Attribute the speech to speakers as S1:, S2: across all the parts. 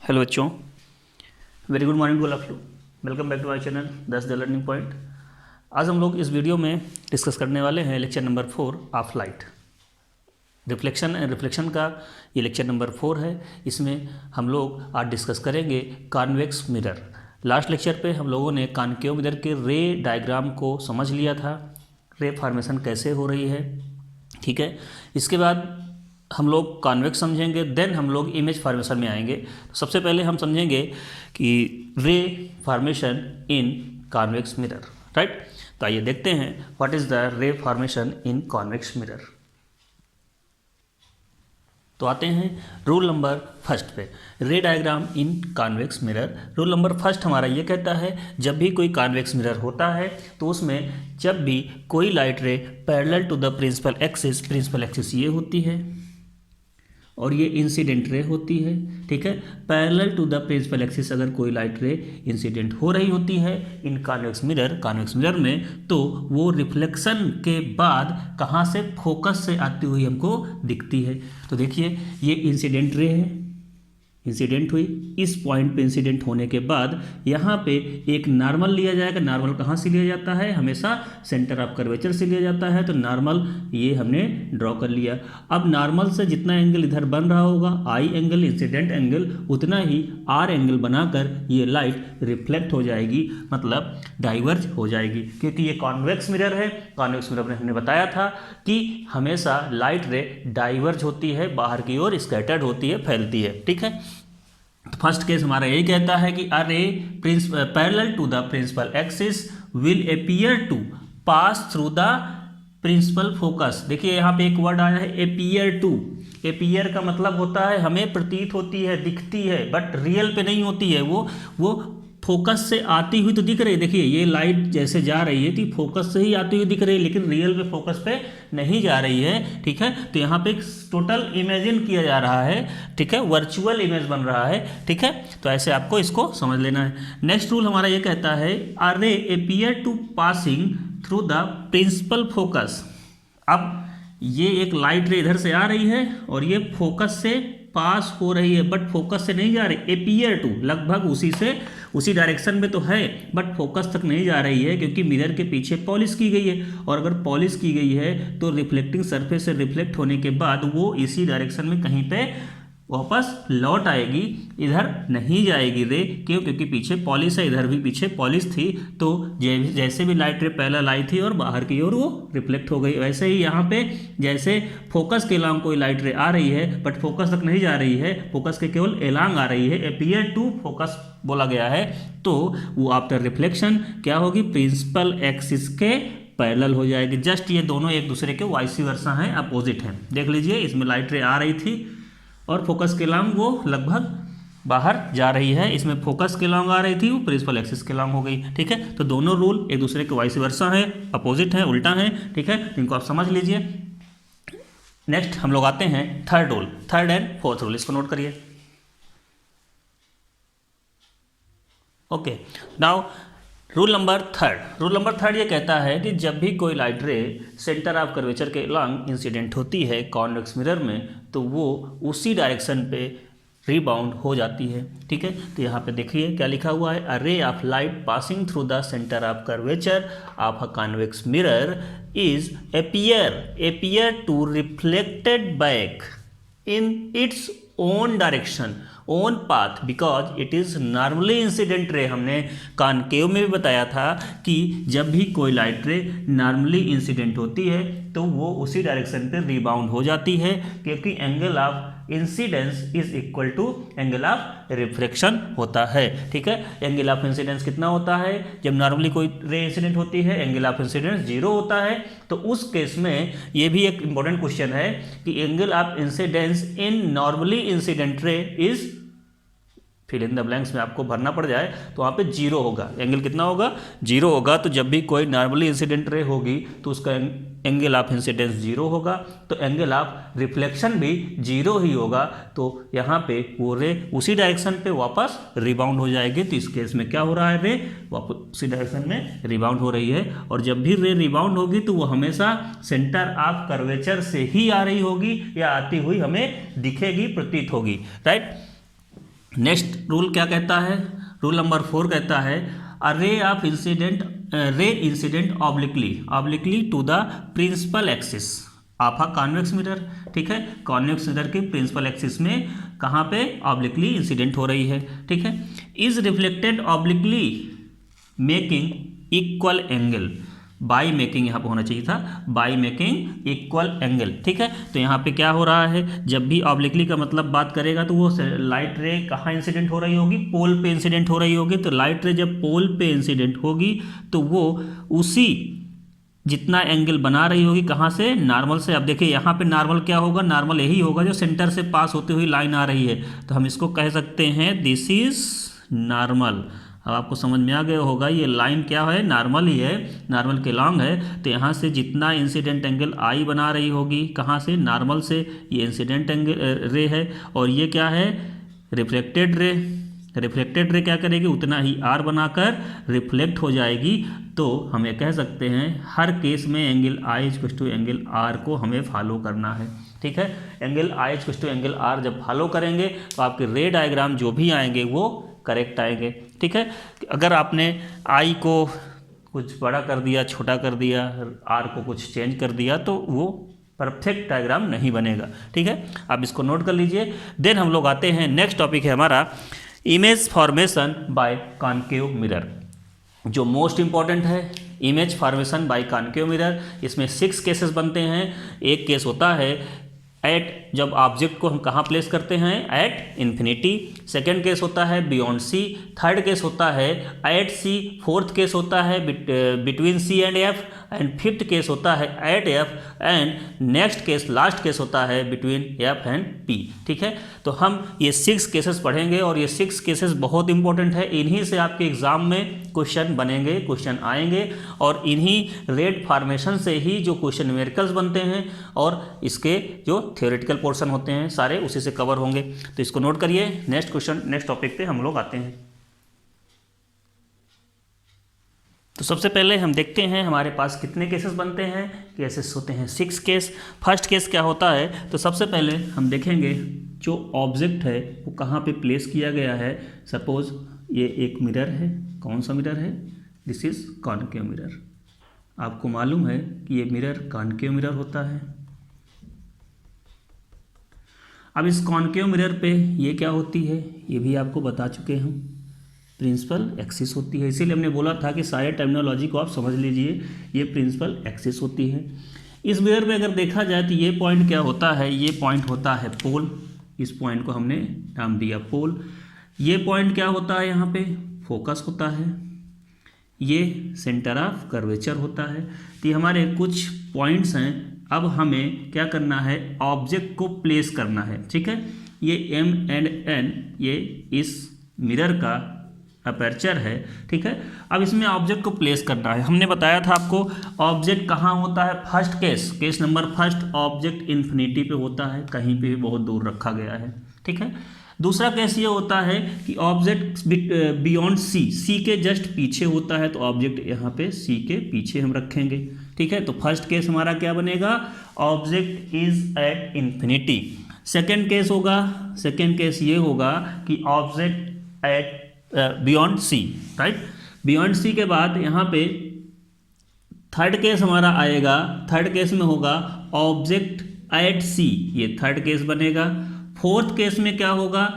S1: Hello बच्चों, very good morning to all of you. Welcome back to my channel 10 the learning point. आज हम लोग इस video में डिस्कस करने वाले हैं lecture number 4 of light, reflection and reflection का। ये लेक्चर नंबर 4 है। इसमें हम लोग आज डिस्कस करेंगे कॉन्वेक्स मिरर। लास्ट लेक्चर पे हम लोगों ने कॉनकेव मिरर के रे डायग्राम को समझ लिया था, रे फॉर्मेशन कैसे हो रही है। ठीक है, इसके बाद हम लोग कॉन्वेक्स समझेंगे, देन हम लोग इमेज फॉर्मेशन में आएंगे। तो सबसे पहले हम समझेंगे कि रे फॉर्मेशन इन कॉन्वेक्स मिरर, राइट। तो आइए देखते हैं व्हाट इज द रे फॉर्मेशन इन कॉन्वेक्स मिरर। तो आते हैं रूल नंबर फर्स्ट पे, रे diagram in convex mirror. Rule number first हमारा ये कहता है, जब भी कोई कॉन्वेक्स मिरर होता है तो उसमें जब भी कोई light ray parallel to the principal axis ये होती है और ये इंसिडेंट रे होती है। ठीक है, parallel to the principal axis अगर कोई लाइट रे इंसिडेंट हो रही होती है इन कॉन्वेक्स मिरर में, तो वो रिफ्लेक्शन के बाद कहाँ से, फोकस से आती हुई हमको दिखती है। तो देखिए ये इंसिडेंट रे है, इंसिडेंट हुई, इस पॉइंट पे इंसिडेंट होने के बाद यहाँ पे एक नॉर्मल लिया जाएगा। नॉर्मल कहाँ से लिया जाता है, हमेशा सेंटर ऑफ कर्वेचर से लिया जाता है। तो नॉर्मल ये हमने ड्रॉ कर लिया। अब नॉर्मल से जितना एंगल इधर बन रहा होगा, आई एंगल, इंसिडेंट एंगल, उतना ही आर एंगल बनाकर ये लाइट रिफ्लेक्ट हो जाएगी, मतलब डाइवर्ज हो जाएगी, क्योंकि ये कॉन्वेक्स मिरर है। कॉन्वेक्स मिरर में हमने बताया था कि हमेशा लाइट रे डाइवर्ज होती है, बाहर की ओर स्कैटर्ड होती है, फैलती है। ठीक है, तो फर्स्ट केस हमारा यही कहता है कि a ray parallel to the principal axis will appear to pass through the principal focus. देखिए यहाँ पे एक वर्ड आया है अपीयर टू। अपीयर का मतलब होता है हमें प्रतीत होती है, दिखती है, बट रियल पे नहीं होती है। वो फोकस से आती हुई तो दिख रही है। देखिए ये लाइट जैसे जा रही है तो फोकस से ही आती हुई दिख रही है, लेकिन रियल पे फोकस पे नहीं जा रही है। ठीक है, तो यहाँ पे टोटल इमेजिन किया जा रहा है। ठीक है, वर्चुअल इमेज बन रहा है। ठीक है, तो ऐसे आपको इसको समझ लेना है। नेक्स्ट रूल हमारा ये कहता है, a ray appear to passing through the principal focus. अब ये एक लाइट रे इधर से आ रही है और ये फोकस से पास हो रही है, बट फोकस से नहीं जा रही। अपीयर टू लगभग उसी डायरेक्शन में तो है, बट फोकस तक नहीं जा रही है, क्योंकि मिरर के पीछे पॉलिश की गई है। और अगर पॉलिश की गई है तो रिफ्लेक्टिंग सरफेस से रिफ्लेक्ट होने के बाद वो इसी डायरेक्शन में कहीं पे वापस लौट आएगी, इधर नहीं जाएगी रे। क्यों? क्योंकि पीछे पॉलिश है, इधर भी पीछे पॉलिश थी। तो जैसे भी लाइट रे पहले आई थी और बाहर की ओर वो रिफ्लेक्ट हो गई, वैसे ही यहाँ पे जैसे फोकस के एलांग कोई लाइट रे आ रही है बट फोकस तक नहीं जा रही है, फोकस के केवल एलांग आ रही है, अपीयर टू फोकस बोला गया है। तो वो आफ्टर रिफ्लेक्शन क्या होगी, प्रिंसिपल एक्सिस के पैरेलल हो जाएगी। जस्ट ये दोनों एक दूसरे के वाइस वर्सा हैं, अपोजिट हैं। देख लीजिए, इसमें लाइट रे आ रही थी और फोकस के लॉन्ग वो लगभग बाहर जा रही है, इसमें फोकस के लॉन्ग आ रही थी, वो प्रिंसिपल एक्सिस के लॉन्ग हो गई। ठीक है, तो दोनों रूल एक दूसरे के वाइस वर्सा हैं, अपोजिट हैं, उल्टा हैं। ठीक है, इनको आप समझ लीजिए। नेक्स्ट हम लोग आते हैं third rule, third and fourth rule, इसको नोट करिए। Okay, now rule number third ये कहता है कि जब भी कोई लाइट रे सेंटर ऑफ कर्वेचर के लॉन्ग इंसिडेंट होती है कॉन्वेक्स मिरर में, तो वो उसी डायरेक्शन पे रीबाउंड हो जाती है। ठीक है, तो यहाँ पे देखिए क्या लिखा हुआ है, a ray of light passing through the centre of curvature of a convex mirror is appear to reflected back in its own direction, own path, because it is normally incident ray. हमने concave में भी बताया था कि जब भी कोई light रे नॉर्मली इंसिडेंट होती है तो वो उसी डायरेक्शन पे रीबाउंड हो जाती है, क्योंकि angle of incidence is equal to angle of reflection होता है। ठीक है, एंगल ऑफ इंसिडेंस कितना होता है, जब नॉर्मली कोई रे इंसिडेंट होती है एंगल ऑफ इंसिडेंस 0 होता है। तो उस केस में ये भी एक इंपॉर्टेंट क्वेश्चन है कि angle of incidence in normally incident ray is, fill in the blanks में आपको भरना पड़ जाए तो वहाँ पे 0 होगा। एंगल कितना होगा, 0 होगा। तो जब भी कोई नॉर्मली इंसिडेंट रे होगी तो उसका एंगल ऑफ इंसिडेंस 0 होगा, तो एंगल ऑफ रिफ्लेक्शन भी 0 ही होगा। तो यहाँ पे वो रे उसी डायरेक्शन पे वापस रिबाउंड हो जाएगी। तो इस केस में क्या हो रहा है, रे वापस उसी डायरेक्शन में रिबाउंड हो रही है। और जब भी रे रिबाउंड होगी तो वो हमेशा सेंटर ऑफ कर्वेचर से ही आ रही होगी या आती हुई हमें दिखेगी, प्रतीत होगी, राइट। नेक्स्ट रूल क्या कहता है, रूल नंबर 4 कहता है a ray incident obliquely to the principal axis of a convex mirror. ठीक है, कॉन्वेक्स मिरर की प्रिंसिपल एक्सिस में कहाँ पे ऑब्लिकली इंसिडेंट हो रही है। ठीक है, is reflected obliquely making equal angle, by making यहाँ पे होना चाहिए था, बाई मेकिंग इक्वल एंगल। ठीक है, तो यहाँ पे क्या हो रहा है, जब भी ऑब्लिकली का मतलब बात करेगा तो वो लाइट रे कहाँ इंसिडेंट हो रही होगी, पोल पे इंसिडेंट हो रही होगी। तो लाइट रे जब पोल पे इंसिडेंट होगी तो वो उसी जितना एंगल बना रही होगी, कहाँ से, नॉर्मल से। अब देखिए यहाँ पे नॉर्मल क्या होगा, नॉर्मल यही होगा जो सेंटर से पास होती हुई लाइन आ रही है, तो हम इसको कह सकते हैं दिस इज नॉर्मल। अब आपको समझ में आ गया होगा ये लाइन क्या है, नॉर्मल ही है, नॉर्मल के लॉन्ग है। तो यहाँ से जितना इंसिडेंट एंगल आई बना रही होगी, कहाँ से, नॉर्मल से, ये इंसिडेंट एंगल रे है, और ये क्या है, रिफ्लेक्टेड रे। रिफ्लेक्टेड रे क्या करेगी, उतना ही आर बनाकर रिफ्लेक्ट हो जाएगी। तो हम ये कह सकते हैं हर केस में angle I equal to angle R को हमें फॉलो करना है। ठीक है, angle I equal to angle R जब फॉलो करेंगे तो आपके रे डायग्राम जो भी आएंगे वो करेक्ट आएंगे। ठीक है, अगर आपने आई को कुछ बड़ा कर दिया, छोटा कर दिया, आर को कुछ चेंज कर दिया तो वो परफेक्ट डायग्राम नहीं बनेगा। ठीक है, आप इसको नोट कर लीजिए। देन हम लोग आते हैं, नेक्स्ट टॉपिक है हमारा image formation by concave mirror, जो मोस्ट इंपॉर्टेंट है। Image formation by concave mirror, इसमें 6 केसेस बनते हैं। एक केस होता है एट, जब ऑब्जेक्ट को हम कहाँ प्लेस करते हैं, एट इन्फिनिटी। सेकेंड केस होता है बियॉन्ड सी। थर्ड केस होता है एट सी। फोर्थ केस होता है between C and F. And fifth case होता है at F. And next case, last case होता है बिटवीन एफ एंड पी। ठीक है, तो हम ये 6 केसेस पढ़ेंगे और ये 6 केसेस बहुत इंपॉर्टेंट है। इन्हीं से आपके एग्जाम में क्वेश्चन बनेंगे, क्वेश्चन आएंगे, और इन्हीं रेड फॉर्मेशन से ही जो क्वेश्चन न्यूमेरिकल्स बनते हैं और इसके जो थ्योरेटिकल पोर्शन होते हैं सारे उसी से कवर होंगे। तो इसको नोट करिए। नेक्स्ट क्वेश्चन, नेक्स्ट टॉपिक पे हम लोग आते हैं। तो सबसे पहले हम देखते हैं हमारे पास कितने केसेस बनते हैं। केसेस होते हैं 6 केस। फर्स्ट केस क्या होता है, तो सबसे पहले हम देखेंगे जो ऑब्जेक्ट है वो कहाँ पे प्लेस किया गया है। सपोज ये एक मिरर है, कौन सा मिरर है, दिस इज कॉनकेव मिरर। आपको मालूम है कि ये मिरर कॉनकेव मिरर होता है। अब इस कॉनकेव मिरर पे ये क्या होती है, ये भी आपको बता चुके हैं, प्रिंसिपल एक्सिस होती है। इसीलिए हमने बोला था कि सारे टर्मिनोलॉजी को आप समझ लीजिए, ये प्रिंसिपल एक्सिस होती है। इस मिरर में अगर देखा जाए तो ये पॉइंट क्या होता है, ये पॉइंट होता है पोल। इस पॉइंट को हमने नाम दिया पोल। ये पॉइंट क्या होता है, यहाँ पे फोकस होता है। ये सेंटर ऑफ कर्वेचर होता है। तो ये हमारे कुछ पॉइंट्स हैं। अब हमें क्या करना है, ऑब्जेक्ट को प्लेस करना है। ठीक है, ये एम एंड एन ये इस मिरर का अपर्चर है। ठीक है, अब इसमें ऑब्जेक्ट को प्लेस करना है। हमने बताया था आपको ऑब्जेक्ट कहाँ होता है, first case number first, object infinity पे होता है, कहीं पे भी बहुत दूर रखा गया है। ठीक है, दूसरा केस ये होता है कि ऑब्जेक्ट बियॉन्ड सी, सी के जस्ट पीछे होता है, तो ऑब्जेक्ट यहाँ पे सी के पीछे हम रखेंगे। ठीक है, तो फर्स्ट केस हमारा क्या बनेगा, object is at infinity. Second case होगा, सेकेंड केस ये होगा कि object at beyond C, right. Beyond C के बाद यहाँ पे थर्ड केस हमारा आएगा। थर्ड केस में होगा ऑब्जेक्ट एट सी, ये थर्ड केस बनेगा। फोर्थ केस में क्या होगा,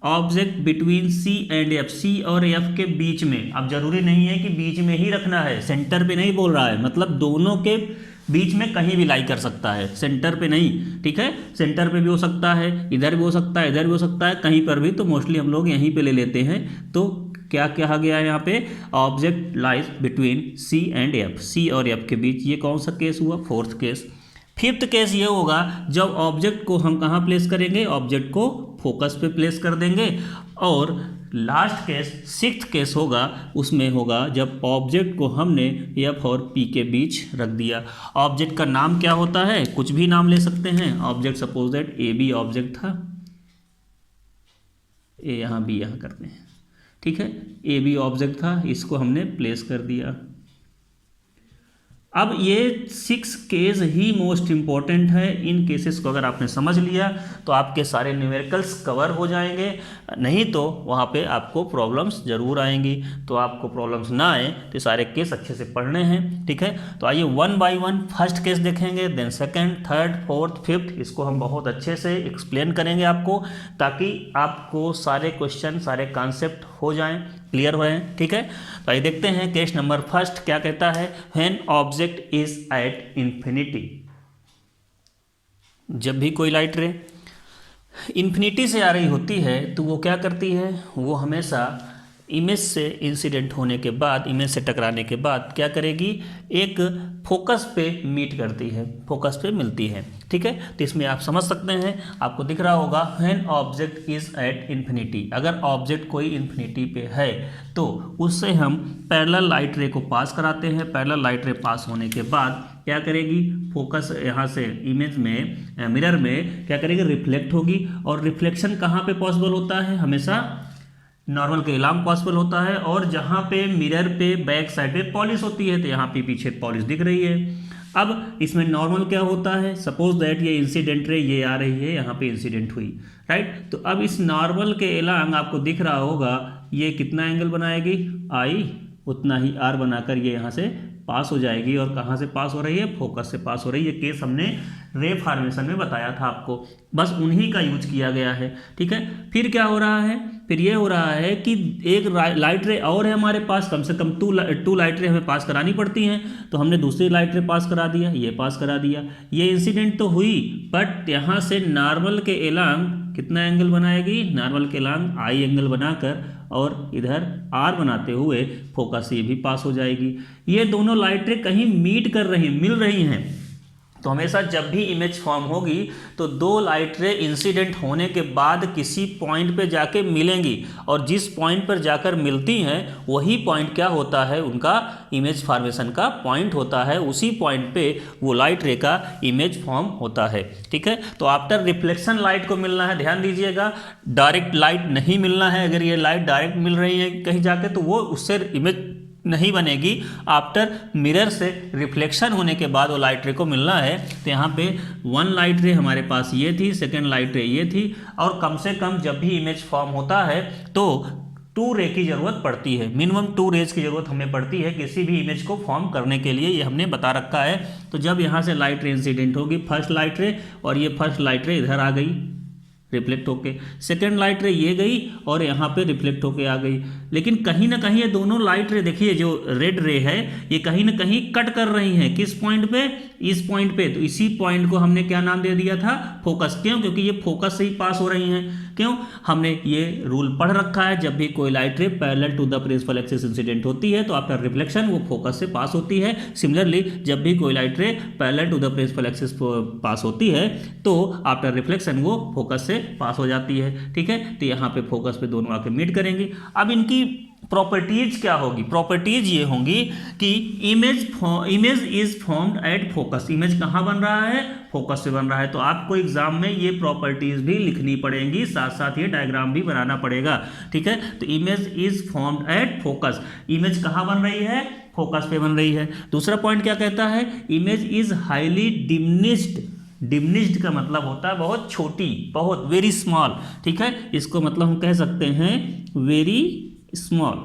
S1: object between C and F, C और एफ के बीच में। अब जरूरी नहीं है कि बीच में ही रखना है, सेंटर पे नहीं बोल रहा है, मतलब दोनों के बीच में कहीं भी लाई कर सकता है, सेंटर पे नहीं। ठीक है, सेंटर पे भी हो सकता है, इधर भी हो सकता है, इधर भी हो सकता है, कहीं पर भी। तो मोस्टली हम लोग यहीं पे ले लेते हैं। तो क्या कहा गया है यहाँ पे, object lies between C and F, C और एफ के बीच। ये कौन सा केस हुआ, फोर्थ केस। फिफ्थ केस ये होगा जब ऑब्जेक्ट को हम कहाँ प्लेस करेंगे, ऑब्जेक्ट को फोकस पे प्लेस कर देंगे। और लास्ट केस, सिक्स्थ केस होगा, उसमें होगा जब ऑब्जेक्ट को हमने एफ और पी के बीच रख दिया। ऑब्जेक्ट का नाम क्या होता है, कुछ भी नाम ले सकते हैं। Object suppose that A B object था, ए यहाँ बी यहाँ करते हैं। ठीक है, ए बी ऑब्जेक्ट था, इसको हमने प्लेस कर दिया। अब ये 6 केस ही मोस्ट इम्पॉर्टेंट है। इन केसेस को अगर आपने समझ लिया तो आपके सारे न्यूमेरिकल्स कवर हो जाएंगे, नहीं तो वहाँ पे आपको प्रॉब्लम्स ज़रूर आएंगी। तो आपको प्रॉब्लम्स ना आए तो सारे केस अच्छे से पढ़ने हैं, ठीक है। तो आइए 1 बाय 1 फर्स्ट केस देखेंगे, then second, third, fourth, fifth, इसको हम बहुत अच्छे से एक्सप्लेन करेंगे आपको, ताकि आपको सारे क्वेश्चन, सारे कॉन्सेप्ट हो जाएं, क्लियर हो जाएं, ठीक है। तो आइए देखते हैं केस नंबर फर्स्ट क्या कहता है। When object is at infinity, जब भी कोई लाइट रे इन्फिनिटी से आ रही होती है तो वो क्या करती है, वो हमेशा इमेज से इंसिडेंट होने के बाद, इमेज से टकराने के बाद क्या करेगी, एक फोकस पे मीट करती है, फोकस पे मिलती है, ठीक है। तो इसमें आप समझ सकते हैं, आपको दिख रहा होगा when object is at infinity, अगर ऑब्जेक्ट कोई इन्फिनिटी पे है तो उससे हम पैरेलल लाइट रे को पास कराते हैं। पैरेलल लाइट रे पास होने के बाद क्या करेगी, फोकस यहाँ से इमेज में, मिरर में क्या करेगी, रिफ्लेक्ट होगी। और रिफ्लेक्शन कहाँ पे पॉसिबल होता है, हमेशा नॉर्मल के अलोंग पॉसिबल होता है। और जहाँ पे मिरर पे बैक साइड पे पॉलिश होती है तो यहाँ पे पीछे पॉलिश दिख रही है। अब इसमें नॉर्मल क्या होता है, सपोज दैट ये इंसिडेंट रे ये आ रही है, यहाँ पे इंसिडेंट हुई, राइट। तो अब इस नॉर्मल के अलोंग आपको दिख रहा होगा ये कितना एंगल बनाएगी, आई, उतना ही आर बनाकर ये यहाँ से पास हो जाएगी। और कहाँ से पास हो रही है, फोकस से पास हो रही है। ये केस हमने रे फॉर्मेशन में बताया था आपको, बस उन्हीं का यूज किया गया है, ठीक है। फिर क्या हो रहा है, फिर ये हो रहा है कि एक लाइट रे और है हमारे पास, कम से कम टू लाइट रे हमें पास करानी पड़ती हैं। तो हमने दूसरी लाइट रे पास करा दिया, ये पास करा दिया, ये इंसिडेंट तो हुई, बट यहाँ से नॉर्मल के एलोंग कितना एंगल बनाएगी, नॉर्मल के एलोंग आई एंगल बनाकर और इधर आर बनाते हुए फोकस से भी पास हो जाएगी। ये दोनों लाइट रे कहीं मीट कर रही, मिल रही हैं। तो हमेशा जब भी इमेज फॉर्म होगी तो दो लाइट रे इंसिडेंट होने के बाद किसी पॉइंट पे जाके मिलेंगी, और जिस पॉइंट पर जाकर मिलती हैं वही पॉइंट क्या होता है, उनका इमेज फॉर्मेशन का पॉइंट होता है। उसी पॉइंट पे वो लाइट रे का इमेज फॉर्म होता है, ठीक है। तो आफ्टर रिफ्लेक्शन लाइट को मिलना है, ध्यान दीजिएगा, डायरेक्ट लाइट नहीं मिलना है। अगर ये लाइट डायरेक्ट मिल रही है कहीं जाके तो वो उससे इमेज नहीं बनेगी। आफ्टर मिरर से रिफ्लेक्शन होने के बाद वो लाइट रे को मिलना है। तो यहाँ पे 1 लाइट रे हमारे पास ये थी, सेकेंड लाइट रे ये थी, और कम से कम जब भी इमेज फॉर्म होता है तो 2 रे की ज़रूरत पड़ती है, मिनिमम 2 रेज की ज़रूरत हमें पड़ती है किसी भी इमेज को फॉर्म करने के लिए, ये हमने बता रखा है। तो जब यहाँ से लाइट रे इंसिडेंट होगी, फर्स्ट लाइट रे, और ये फर्स्ट लाइट रे इधर आ गई रिफ्लेक्ट होके, सेकेंड लाइट रे ये गई और यहाँ पे रिफ्लेक्ट होके आ गई। लेकिन कहीं ना कहीं ये दोनों लाइट रे, देखिए जो रेड रे है ये कहीं ना कहीं कट कर रही हैं, किस पॉइंट पे, इस पॉइंट पे। तो इसी पॉइंट को हमने क्या नाम दे दिया था, फोकस। क्यों, क्योंकि ये फोकस से ही पास हो रही हैं। क्यों, हमने ये रूल पढ़ रखा है, जब भी कोई light ray parallel to the principal axis incident होती है तो आफ्टर रिफ्लेक्शन वो फोकस से पास होती है। सिमिलरली जब भी कोई light ray parallel to the principal axis pass होती है तो आफ्टर रिफ्लेक्शन वो फोकस से पास हो जाती है, ठीक है। तो यहाँ पे फोकस पे दोनों आके मीट करेंगी। अब इनकी प्रॉपर्टीज क्या होगी, प्रॉपर्टीज ये होंगी कि image is formed at focus, image कहाँ बन रहा है, फोकस से बन रहा है। तो आपको एग्जाम में ये प्रॉपर्टीज भी लिखनी पड़ेंगी, साथ साथ ये डायग्राम भी बनाना पड़ेगा, ठीक है। तो image is formed at focus, image कहाँ बन रही है, फोकस पे बन रही है। दूसरा पॉइंट क्या कहता है, image is highly diminished, diminished का मतलब होता है बहुत छोटी, बहुत वेरी स्मॉल, ठीक है। इसको मतलब हम कह सकते हैं वेरी स्मॉल,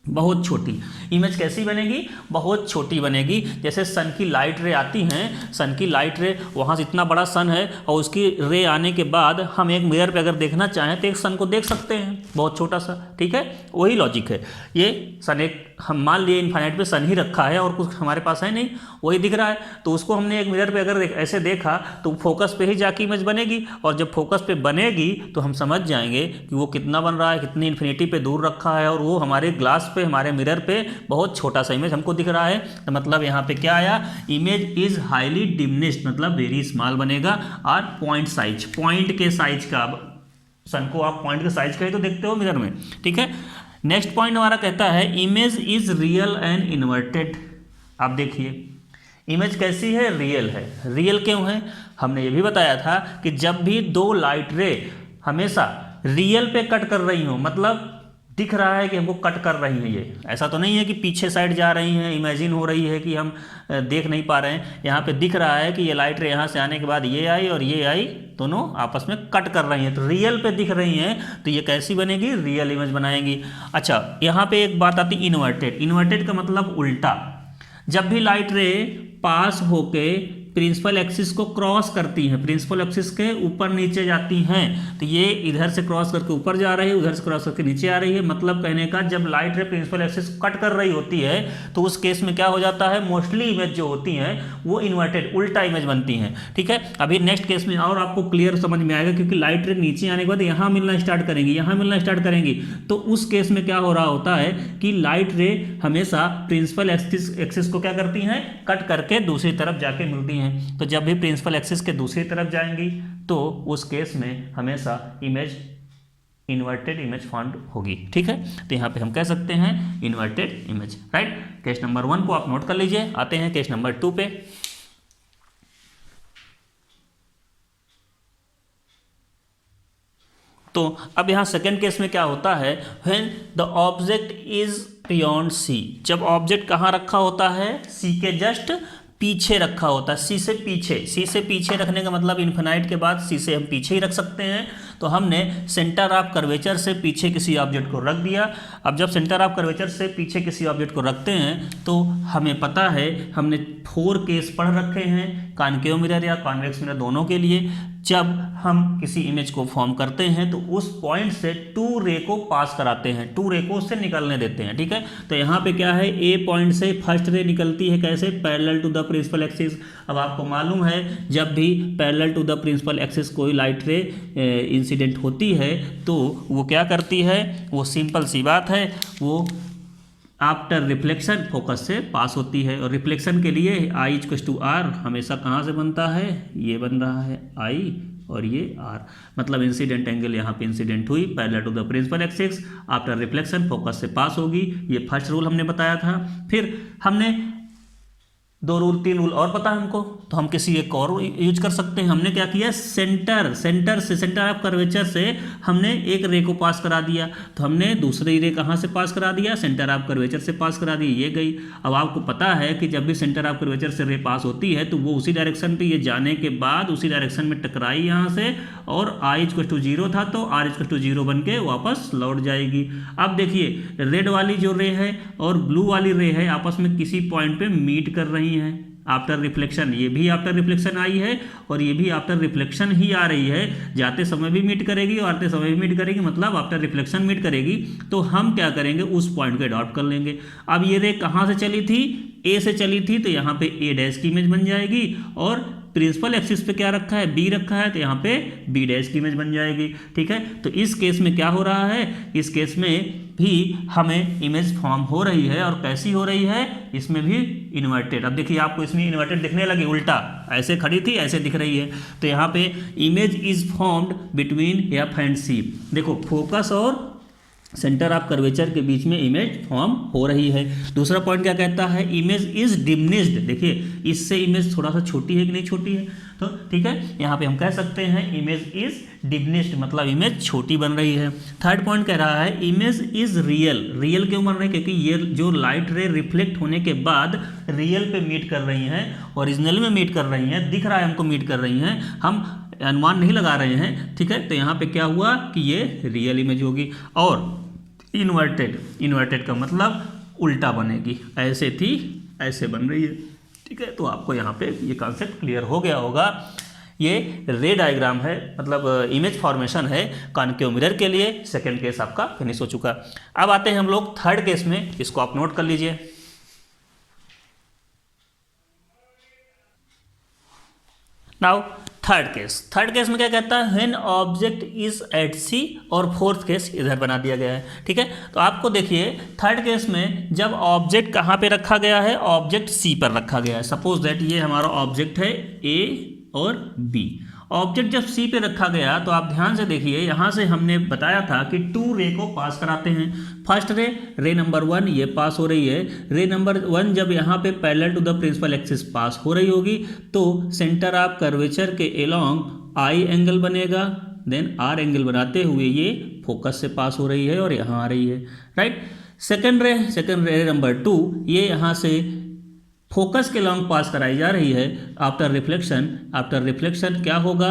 S1: बहुत छोटी। इमेज कैसी बनेगी, बहुत छोटी बनेगी। जैसे सन की लाइट रे आती हैं, सन की लाइट रे, वहाँ से इतना बड़ा सन है और उसकी रे आने के बाद हम एक मिरर पे अगर देखना चाहें तो एक सन को देख सकते हैं, बहुत छोटा सा, ठीक है। वही लॉजिक है। ये सन एक, हम मान लिए इनफाइनाइट पे सन ही रखा है और कुछ हमारे पास है नहीं, वही दिख रहा है। तो उसको हमने एक मिरर पे अगर ऐसे देखा तो फोकस पे ही जाके इमेज बनेगी, और जब फोकस पे बनेगी तो हम समझ जाएंगे कि वो कितना बन रहा है, कितनी इन्फिनिटी पे दूर रखा है, और वो हमारे ग्लास पे, हमारे मिरर पे बहुत छोटा सा इमेज हमको दिख रहा है। तो मतलब यहाँ पे क्या आया, इमेज इज हाईली डिमिनिश्ड, मतलब वेरी स्मॉल बनेगा। और पॉइंट साइज, पॉइंट के साइज का, सन को आप पॉइंट के साइज का ही तो देखते हो मिरर में, ठीक है। नेक्स्ट पॉइंट हमारा कहता है image is real and inverted. आप देखिए इमेज कैसी है, रियल है। रियल क्यों है, हमने ये भी बताया था कि जब भी दो लाइट रे हमेशा रियल पे कट कर रही हो, मतलब दिख रहा है कि हमको कट कर रही हैं, ये ऐसा तो नहीं है कि पीछे साइड जा रही हैं, इमेजिन हो रही है कि हम देख नहीं पा रहे हैं। यहाँ पे दिख रहा है कि ये लाइट रे यहाँ से आने के बाद ये आई और ये आई, दोनों आपस में कट कर रही हैं, तो रियल पे दिख रही हैं, तो ये कैसी बनेगी, रियल इमेज बनाएंगी। अच्छा, यहाँ पे एक बात आती इन्वर्टेड। इन्वर्टेड का मतलब उल्टा। जब भी लाइट रे पास होके प्रिंसिपल एक्सिस को क्रॉस करती हैं, प्रिंसिपल एक्सिस के ऊपर नीचे जाती हैं, तो ये इधर से क्रॉस करके ऊपर जा रही है, उधर से क्रॉस करके नीचे आ रही है। मतलब कहने का जब लाइट रे प्रिंसिपल एक्सिस कट कर रही होती है तो उस केस में क्या हो जाता है, मोस्टली इमेज जो होती हैं वो इन्वर्टेड उल्टा इमेज बनती हैं। ठीक है, अभी नेक्स्ट केस में और आपको क्लियर समझ में आएगा, क्योंकि लाइट रे नीचे आने के बाद यहाँ मिलना स्टार्ट करेंगी, यहाँ मिलना स्टार्ट करेंगी, तो उस केस में क्या हो रहा होता है कि लाइट रे हमेशा प्रिंसिपल एक्सिस को क्या करती हैं, कट करके दूसरी तरफ जाके मिलती हैं। तो जब भी प्रिंसिपल एक्सिस के दूसरी तरफ जाएंगी तो उस केस में हमेशा इमेज इन्वर्टेड इमेज फॉर्म होगी। ठीक है, तो यहाँ पे हम कह सकते हैं inverted image. Right, case number 1 को आप नोट कर लीजिए। आते हैं केस नंबर 2 पे। तो अब यहाँ सेकेंड केस में क्या होता है, when the object is beyond C. जब ऑब्जेक्ट कहाँ रखा होता है, सी के जस्ट पीछे रखा होता है, सी से पीछे। सी से पीछे रखने का मतलब इन्फिनाइट के बाद सी से हम पीछे ही रख सकते हैं। तो हमने सेंटर ऑफ कर्वेचर से पीछे किसी ऑब्जेक्ट को रख दिया। अब जब सेंटर ऑफ कर्वेचर से पीछे किसी ऑब्जेक्ट को रखते हैं तो हमें पता है, हमने 4 केस पढ़ रखे हैं कॉनकेव मिरर या कॉन्वेक्स मिरर दोनों के लिए। जब हम किसी इमेज को फॉर्म करते हैं तो उस पॉइंट से 2 रे को पास कराते हैं, 2 रे को उससे निकलने देते हैं। ठीक है, तो यहाँ पे क्या है, ए पॉइंट से फर्स्ट रे निकलती है, कैसे, parallel to the principal axis. अब आपको मालूम है जब भी parallel to the principal axis कोई लाइट रे इंसिडेंट होती है तो वो क्या करती है, वो सिंपल सी बात है, वो आफ्टर रिफ्लेक्शन फोकस से पास होती है। और रिफ्लेक्शन के लिए आई इक्वल्स टू आर हमेशा कहाँ से बनता है, ये बन रहा है आई और ये आर, मतलब इंसिडेंट एंगल यहाँ पे इंसिडेंट हुई parallel to the principal axis, after reflection focus से पास होगी। ये फर्स्ट रूल हमने बताया था। फिर हमने 2 रूल 3 रूल और पता है हमको, तो हम किसी एक और यूज कर सकते हैं। हमने क्या किया, सेंटर से सेंटर ऑफ कर्वेचर से हमने एक रे को पास करा दिया, तो हमने दूसरी रे कहाँ से पास करा दिया, सेंटर ऑफ कर्वेचर से पास करा दी, ये गई। अब आपको पता है कि जब भी सेंटर ऑफ कर्वेचर से रे पास होती है तो वो उसी डायरेक्शन पे ये जाने के बाद उसी डायरेक्शन में टकराई यहाँ से, और आई इक्वल टू 0 था तो आर इक्वल टू 0 बन के वापस लौट जाएगी। अब देखिए रेड वाली जो रे है और ब्लू वाली रे है आपस में किसी पॉइंट पे मीट कर रही है आफ्टर रिफ्लेक्शन। ये भी आफ्टर रिफ्लेक्शन आई है और ये भी आफ्टर रिफ्लेक्शन ही आ रही है, जाते समय भी मीट करेगी और आते समय भी मीट करेगी, मतलब आफ्टर रिफ्लेक्शन मीट करेगी। तो हम क्या करेंगे, उस पॉइंट को अडॉप्ट कर लेंगे। अब ये रे कहाँ से चली थी, ए से चली थी, तो यहाँ पे ए डैश की इमेज बन जाएगी, और प्रिंसिपल एक्सिस पे क्या रखा है, बी रखा है, तो यहाँ पे बी डैश की इमेज बन जाएगी। ठीक है, तो इस केस में क्या हो रहा है, इस केस में भी हमें इमेज फॉर्म हो रही है, और कैसी हो रही है, इसमें भी इन्वर्टेड। अब देखिए आपको इसमें इन्वर्टेड दिखने लगी, उल्टा ऐसे खड़ी थी ऐसे दिख रही है, तो यहाँ पे image is formed between F and C. देखो फोकस और सेंटर ऑफ कर्वेचर के बीच में इमेज फॉर्म हो रही है। दूसरा पॉइंट क्या कहता है, इमेज इज डिमिनिश्ड। देखिए इससे इमेज थोड़ा सा छोटी है कि नहीं छोटी है, तो ठीक है यहाँ पे हम कह सकते हैं इमेज इज डिमिनिश्ड, मतलब इमेज छोटी बन रही है। थर्ड पॉइंट कह रहा है इमेज इज रियल। रियल क्यों बन रही है, क्योंकि ये जो लाइट रे रिफ्लेक्ट होने के बाद रियल पे मीट कर रही हैं, ओरिजिनल में मीट कर रही हैं, दिख रहा है हमको मीट कर रही हैं, हम अनुमान नहीं लगा रहे हैं। ठीक है, तो यहाँ पे क्या हुआ कि ये रियल इमेज होगी। और इन्वर्टेड का मतलब उल्टा बनेगी, ऐसे थी ऐसे बन रही है। ठीक है, तो आपको यहाँ पे ये कॉन्सेप्ट क्लियर हो गया होगा। ये रे डायग्राम है, मतलब इमेज फॉर्मेशन है कॉनकेव मिरर के लिए। सेकंड केस आपका फिनिश हो चुका। अब आते हैं हम लोग थर्ड केस में, इसको आप नोट कर लीजिए। नाउ थर्ड केस में क्या कहता है, व्हेन ऑब्जेक्ट इज एट सी, और फोर्थ केस इधर बना दिया गया है। ठीक है, तो आपको देखिए थर्ड केस में जब ऑब्जेक्ट कहाँ पे रखा गया है, ऑब्जेक्ट सी पर रखा गया है। सपोज दैट ये हमारा ऑब्जेक्ट है ए और बी। ऑब्जेक्ट जब सी पे रखा गया तो आप ध्यान से देखिए, यहाँ से हमने बताया था कि 2 रे को पास कराते हैं। फर्स्ट रे नंबर 1 ये पास हो रही है। रे नंबर 1 जब यहाँ पे parallel to the principal axis pass हो रही होगी तो सेंटर ऑफ कर्वेचर के एलोंग आई एंगल बनेगा, देन आर एंगल बनाते हुए ये फोकस से पास हो रही है और यहाँ आ रही है, राइट। सेकेंड रे नंबर 2, ये यहाँ से फोकस के लॉन्ग पास कराई जा रही है। आफ्टर रिफ्लेक्शन क्या होगा,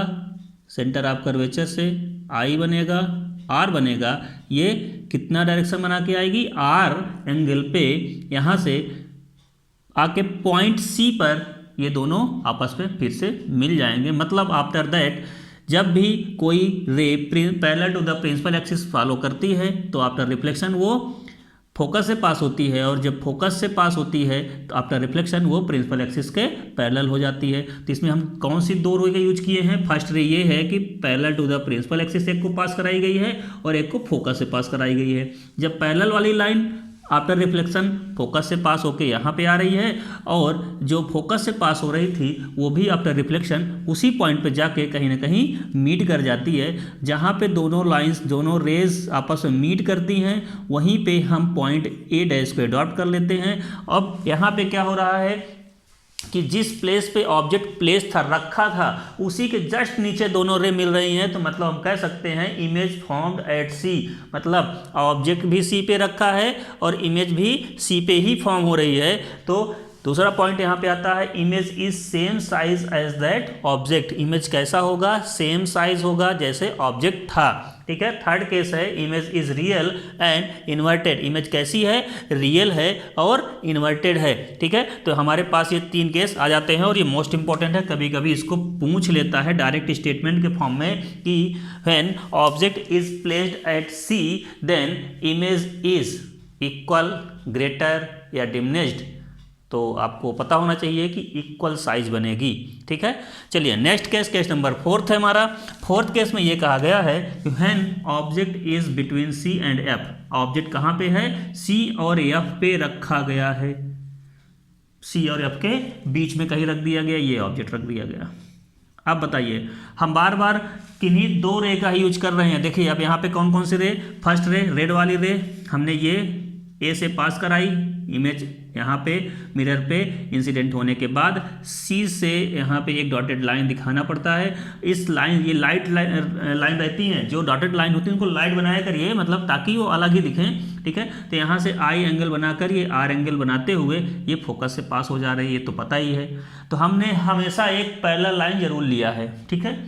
S1: सेंटर ऑफ कर्वेचर से आई बनेगा, आर बनेगा, ये कितना डायरेक्शन बना के आएगी, आर एंगल पे यहाँ से आके पॉइंट सी पर ये दोनों आपस में फिर से मिल जाएंगे। मतलब आफ्टर दैट जब भी कोई ray parallel to the principal axis follow करती है तो आफ्टर रिफ्लेक्शन वो फोकस से पास होती है, और जब फोकस से पास होती है तो आफ्टर रिफ्लेक्शन वो प्रिंसिपल एक्सिस के पैरेलल हो जाती है। तो इसमें हम कौन सी दो रे का यूज किए हैं, फर्स्ट रे ये है कि parallel to the principal axis एक को पास कराई गई है और एक को फोकस से पास कराई गई है। जब पैरेलल वाली लाइन आफ्टर रिफ्लेक्शन फोकस से पास होके यहाँ पे आ रही है, और जो फोकस से पास हो रही थी वो भी आफ्टर रिफ्लेक्शन उसी पॉइंट पे जाके कहीं ना कहीं मीट कर जाती है। जहाँ पे दोनों लाइंस, दोनों रेज आपस में मीट करती हैं, वहीं पे हम पॉइंट ए डैश पे डॉट कर लेते हैं। अब यहाँ पे क्या हो रहा है कि जिस प्लेस पे ऑब्जेक्ट प्लेस था, रखा था, उसी के जस्ट नीचे दोनों रे मिल रही हैं। तो मतलब हम कह सकते हैं इमेज फॉर्म्ड एट सी, मतलब ऑब्जेक्ट भी सी पे रखा है और इमेज भी सी पे ही फॉर्म हो रही है। तो दूसरा पॉइंट यहाँ पे आता है, image is same size as that object. Image कैसा होगा, सेम साइज होगा जैसे ऑब्जेक्ट था, ठीक है। थर्ड केस है, image is real and inverted. Image कैसी है, रियल है और इन्वर्टेड है, ठीक है। तो हमारे पास ये 3 केस आ जाते हैं और ये मोस्ट इंपॉर्टेंट है। कभी कभी इसको पूछ लेता है डायरेक्ट स्टेटमेंट के फॉर्म में कि when object is placed at C then image is equal, greater या डिमिनिश्ड। तो आपको पता होना चाहिए कि इक्वल साइज बनेगी, ठीक है। चलिए नेक्स्ट केस नंबर 4 है हमारा। 4th केस में ये कहा गया है कि when object is between C and F. Object कहाँ पे है, सी और एफ पे रखा गया है, सी और एफ के बीच में कहीं रख दिया गया, ये ऑब्जेक्ट रख दिया गया। अब बताइए, हम बार बार किन्हीं 2 रे का ही यूज कर रहे हैं। देखिए अब यहाँ पे कौन कौन सी रे, फर्स्ट रे रेड वाली रे हमने ये ए से पास कराई, इमेज यहाँ पे मिरर पे इंसिडेंट होने के बाद सी से यहाँ पे एक डॉटेड लाइन दिखाना पड़ता है। इस लाइन, ये लाइट लाइन रहती हैं, जो डॉटेड लाइन होती है उनको लाइट बनाया करिए, मतलब ताकि वो अलग ही दिखें, ठीक है। तो यहाँ से आई एंगल बनाकर ये आर एंगल बनाते हुए ये फोकस से पास हो जा रही है, ये तो पता ही है। तो हमने हमेशा एक पैरेलल लाइन जरूर लिया है, ठीक है।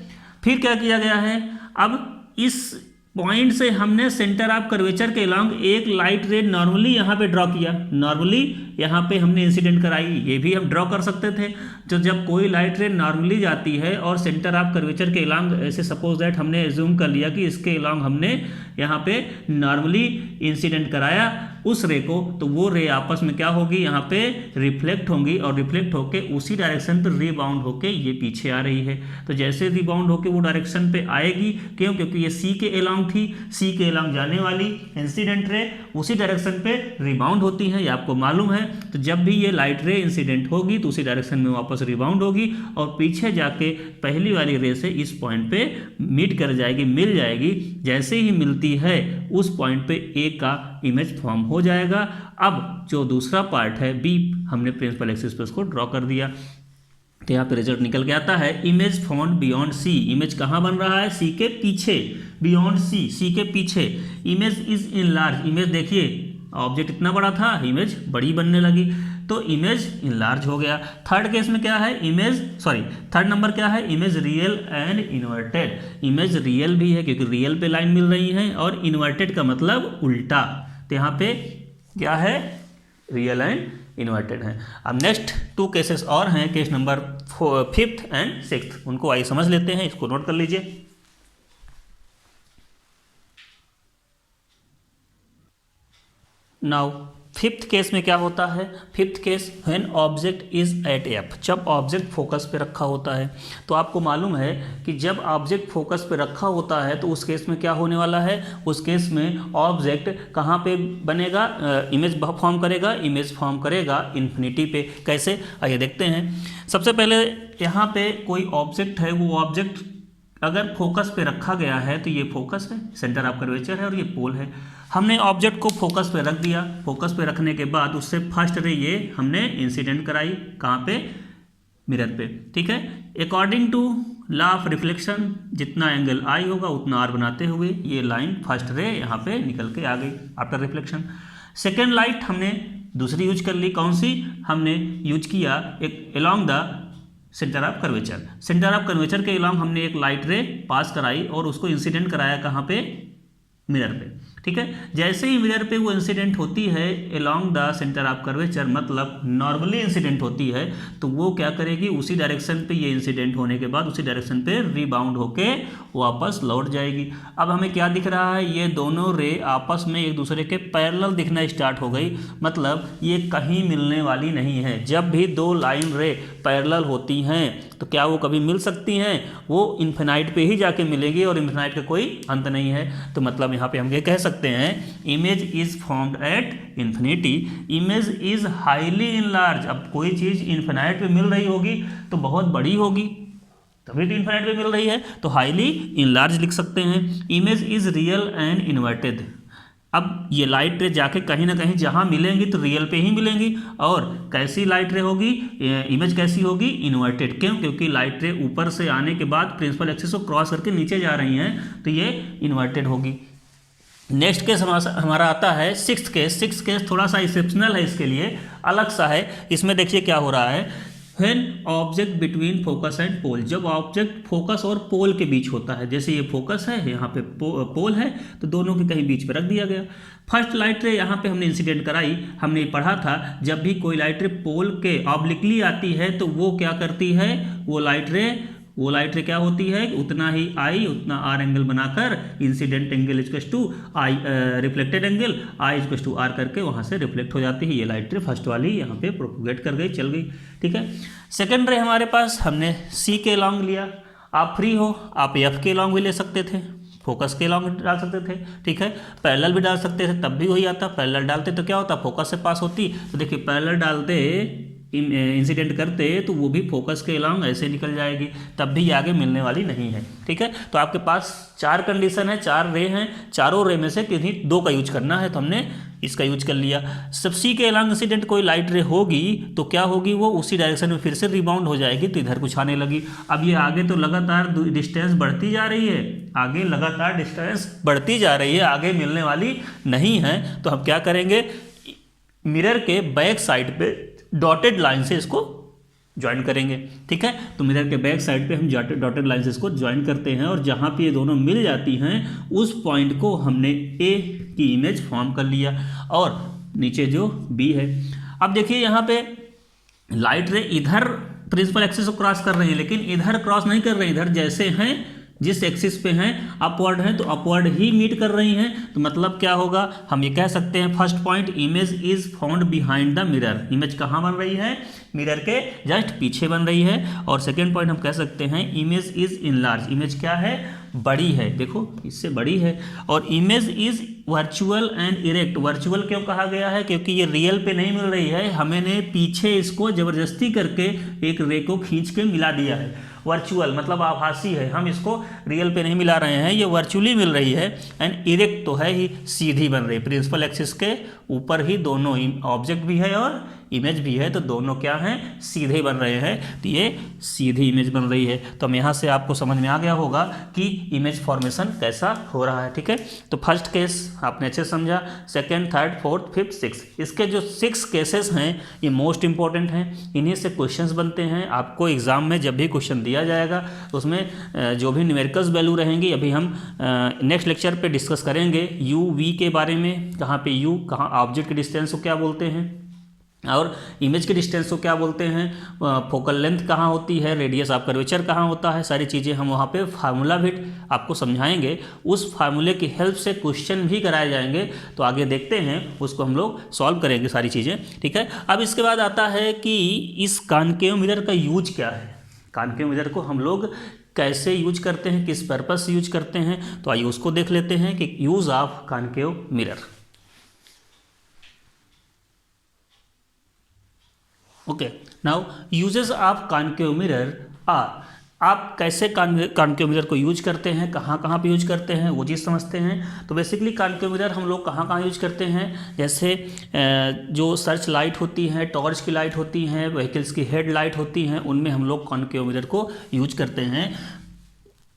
S1: फिर क्या किया गया है, अब इस पॉइंट से हमने सेंटर ऑफ कर्वेचर के अलॉन्ग एक लाइट रे नॉर्मली यहाँ पे ड्रॉ किया। नॉर्मली यहाँ पे हमने इंसिडेंट कराई, ये भी हम ड्रॉ कर सकते थे। तो जब कोई लाइट रे नॉर्मली जाती है और सेंटर ऑफ कर्वेचर के अलॉन्ग, ऐसे सपोज दैट हमने एज्यूम कर लिया कि इसके अलॉन्ग हमने यहाँ पे नॉर्मली इंसिडेंट कराया उस रे को, तो वो रे आपस में क्या होगी, यहाँ पे रिफ्लेक्ट होंगी और रिफ्लेक्ट होके उसी डायरेक्शन पे रिबाउंड होके ये पीछे आ रही है। तो जैसे रिबाउंड होके वो डायरेक्शन पे आएगी, क्यों, क्योंकि ये सी के अलॉन्ग थी, सी के अलॉन्ग जाने वाली इंसिडेंट रे उसी डायरेक्शन पे रिबाउंड होती है, ये आपको मालूम है। तो जब भी ये लाइट रे इंसिडेंट होगी तो उसी डायरेक्शन में वापस रिबाउंड होगी और पीछे जाके पहली वाली रे से इस पॉइंट पे मीट कर जाएगी, मिल जाएगी। जैसे ही मिलती है उस पॉइंट पे ए का इमेज फॉर्म हो जाएगा। अब जो दूसरा पार्ट है बी, हमने प्रिंसिपल एक्सिस पे उसको ड्रॉ कर दिया, तो यहाँ पे रिजल्ट निकल के आता है, image found beyond C. Image कहाँ बन रहा है, सी के पीछे, बियॉन्ड सी, सी के पीछे। Image is in large, image देखिए ऑब्जेक्ट इतना बड़ा था, इमेज बड़ी बनने लगी, तो इमेज इनलार्ज हो गया। थर्ड केस में क्या है, थर्ड नंबर क्या है, image real and inverted. Image real भी है क्योंकि रियल पे लाइन मिल रही है, और इन्वर्टेड का मतलब उल्टा। तो यहाँ पे क्या है, रियल एंड इन्वर्टेड है। अब नेक्स्ट 2 केसेस और हैं, case number 5th and 6th, उनको आइए समझ लेते हैं, इसको नोट कर लीजिए। नाउ 5th केस में क्या होता है, 5th case when object is at F. जब ऑब्जेक्ट फोकस पे रखा होता है, तो आपको मालूम है कि जब ऑब्जेक्ट फोकस पे रखा होता है तो उस केस में क्या होने वाला है, उस केस में ऑब्जेक्ट कहाँ पे बनेगा, इमेज फॉर्म करेगा, इमेज फॉर्म करेगा इन्फिनिटी पे। कैसे, आइए देखते हैं। सबसे पहले यहाँ पे कोई ऑब्जेक्ट है, वो ऑब्जेक्ट अगर फोकस पे रखा गया है तो ये फोकस है, सेंटर ऑफ कर्वेचर है और ये पोल है। हमने ऑब्जेक्ट को फोकस पे रख दिया, फोकस पे रखने के बाद उससे फर्स्ट रे ये हमने इंसिडेंट कराई, कहाँ पे, मिरर पे, ठीक है। According to law of reflection जितना एंगल आई होगा उतना आर बनाते हुए ये लाइन फर्स्ट रे यहाँ पे निकल के आ गई आफ्टर रिफ्लेक्शन। सेकेंड लाइट हमने दूसरी यूज कर ली, कौन सी हमने यूज किया, एक along the centre of curvature. Centre of curvature के अलोंग हमने एक लाइट रे पास कराई और उसको इंसिडेंट कराया कहाँ पे, मिरर पे, ठीक है। जैसे ही मिरर पे वो इंसिडेंट होती है along the centre of curvature, मतलब नॉर्मली इंसिडेंट होती है, तो वो क्या करेगी, उसी डायरेक्शन पे ये इंसिडेंट होने के बाद उसी डायरेक्शन पे रीबाउंड होके वापस लौट जाएगी। अब हमें क्या दिख रहा है, ये दोनों रे आपस में एक दूसरे के पैरेलल दिखना स्टार्ट हो गई, मतलब ये कहीं मिलने वाली नहीं है। जब भी दो लाइन रे पैरेलल होती हैं तो क्या वो कभी मिल सकती हैं, वो इन्फिनाइट पे ही जाके मिलेगी और इन्फिनाइट का कोई अंत नहीं है। तो मतलब यहाँ पे हम ये कह सकते हैं image is formed at infinity, image is highly enlarge. अब कोई चीज़ इन्फिनाइट पे मिल रही होगी तो बहुत बड़ी होगी, तभी तो इन्फिनाइट पे मिल रही है, तो हाईली इनलार्ज लिख सकते हैं। Image is real and inverted. अब ये लाइट रे जाके कहीं ना कहीं जहाँ मिलेंगी तो रियल पे ही मिलेंगी, और कैसी लाइट रे होगी, इमेज कैसी होगी, इन्वर्टेड। क्यों, क्योंकि लाइट रे ऊपर से आने के बाद प्रिंसिपल एक्सिस को क्रॉस करके नीचे जा रही हैं, तो ये इन्वर्टेड होगी। नेक्स्ट केस हमारा आता है सिक्स्थ केस। सिक्स्थ केस थोड़ा सा एक्सेप्शनल है, इसके लिए अलग सा है। इसमें देखिए क्या हो रहा है, when object between focus and pole, जब ऑब्जेक्ट फोकस और पोल के बीच होता है, जैसे ये फोकस है, यहाँ पे पोल है, तो दोनों के कहीं बीच पे रख दिया गया। फर्स्ट लाइट रे यहाँ पे हमने इंसिडेंट कराई, हमने पढ़ा था जब भी कोई लाइट रे पोल के ऑब्लिकली आती है तो वो क्या करती है, वो लाइट रे क्या होती है, उतना ही आई उतना आर एंगल बनाकर incident angle equals to I, reflected angle I equals to R करके वहाँ से रिफ्लेक्ट हो जाती है। ये लाइट रे फर्स्ट वाली यहाँ पे प्रोपोगेट कर गई, चल गई, ठीक है। सेकेंड रे हमारे पास हमने सी के लॉन्ग लिया। आप फ्री हो, आप एफ के लॉन्ग भी ले सकते थे, फोकस के लॉन्ग डाल सकते थे, ठीक है। पैरेलल भी डाल सकते थे, तब भी वही आता। पैरेलल डालते तो क्या होता, फोकस से पास होती, तो देखिए पैरेलल डालते इंसिडेंट करते तो वो भी फोकस के अलोंग ऐसे निकल जाएगी, तब भी आगे मिलने वाली नहीं है, ठीक है। तो आपके पास चार कंडीशन है, चार रे हैं, चारों रे में से किन्हीं दो का यूज करना है, तो हमने इसका यूज कर लिया। सब सी के अलोंग इंसिडेंट कोई लाइट रे होगी तो क्या होगी, वो उसी डायरेक्शन में फिर से रिबाउंड हो जाएगी, तो इधर कुछ आने लगी। अब ये आगे तो लगातार डिस्टेंस बढ़ती जा रही है, आगे लगातार डिस्टेंस बढ़ती जा रही है, आगे मिलने वाली नहीं है। तो हम क्या करेंगे, मिरर के बैक साइड पे डॉटेड लाइन से इसको ज्वाइन करेंगे, ठीक है। तो मिरर के बैक साइड पे हम डॉटेड लाइन से इसको ज्वाइन करते हैं, और जहाँ पे ये दोनों मिल जाती हैं उस पॉइंट को हमने ए की इमेज फॉर्म कर लिया, और नीचे जो बी है। अब देखिए यहाँ पे लाइट रे इधर प्रिंसिपल एक्सिस को क्रॉस कर रही है, लेकिन इधर क्रॉस नहीं कर रही, इधर जैसे हैं जिस एक्सिस पे हैं अपवर्ड हैं तो अपवर्ड ही मीट कर रही हैं। तो मतलब क्या होगा, हम ये कह सकते हैं first point, image is found behind the mirror. Image कहाँ बन रही है, मिरर के जस्ट पीछे बन रही है। और सेकेंड पॉइंट हम कह सकते हैं इमेज इज इनलार्ज। इमेज क्या है, बड़ी है, देखो इससे बड़ी है। और image is virtual and erect. Virtual क्यों कहा गया है, क्योंकि ये रियल पे नहीं मिल रही है, हमने पीछे इसको जबरदस्ती करके एक रे को खींच के मिला दिया है। वर्चुअल मतलब आभासी है, हम इसको रियल पे नहीं मिला रहे हैं, ये वर्चुअली मिल रही है। एंड इरेक्ट तो है ही, सीधी बन रही है, प्रिंसिपल एक्सिस के ऊपर ही दोनों ऑब्जेक्ट भी है और इमेज भी है, तो दोनों क्या हैं, सीधे बन रहे हैं, तो ये सीधी इमेज बन रही है। तो हम यहाँ से आपको समझ में आ गया होगा कि इमेज फॉर्मेशन कैसा हो रहा है, ठीक है। तो फर्स्ट केस आपने अच्छे समझा, second, third, fourth, fifth, six, इसके जो 6 केसेस हैं ये मोस्ट इंपॉर्टेंट हैं, इन्हीं से क्वेश्चंस बनते हैं। आपको एग्जाम में जब भी क्वेश्चन दिया जाएगा उसमें जो भी न्यूमेरिकल्स वैल्यू रहेंगी, अभी हम नेक्स्ट लेक्चर पे डिस्कस करेंगे यू वी के बारे में, कहाँ पे यू, कहाँ ऑब्जेक्ट के डिस्टेंस को क्या बोलते हैं और इमेज के डिस्टेंस को क्या बोलते हैं, फोकल लेंथ कहाँ होती है, रेडियस ऑफ कर्वेचर कहाँ होता है, सारी चीज़ें हम वहाँ पे फार्मूला भी आपको समझाएंगे। उस फार्मूले की हेल्प से क्वेश्चन भी कराए जाएंगे, तो आगे देखते हैं उसको हम लोग सॉल्व करेंगे सारी चीज़ें, ठीक है। अब इसके बाद आता है कि इस कॉनकेव मिरर का यूज क्या है, कॉनकेव मिरर को हम लोग कैसे यूज करते हैं, किस पर्पस से यूज करते हैं, तो आइए उसको देख लेते हैं कि use of concave mirror. Okay, now uses of concave mirror are आप कैसे कॉन्केव मिरर को यूज करते हैं, कहाँ कहाँ पे यूज करते हैं, वो चीज़ समझते हैं। तो बेसिकली कॉन्केव मिरर हम लोग कहाँ कहाँ यूज करते हैं, जैसे जो सर्च लाइट होती हैं, टॉर्च की लाइट होती हैं, व्हीकल्स की हेड लाइट होती हैं, उनमें हम लोग कॉन्केव मिरर को यूज करते हैं।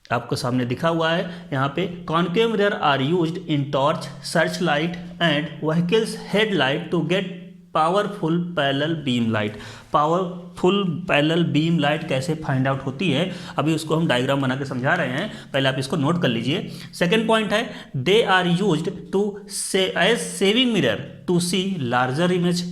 S1: आपको सामने दिखा हुआ है यहाँ पे, concave mirror are used in torch, search light and vehicles head light to get powerful parallel beam light. Powerful parallel beam light कैसे फाइंड आउट होती है, अभी उसको हम डायग्राम बना के समझा रहे हैं, पहले आप इसको नोट कर लीजिए। सेकेंड पॉइंट है, they are used to as shaving mirror to see larger image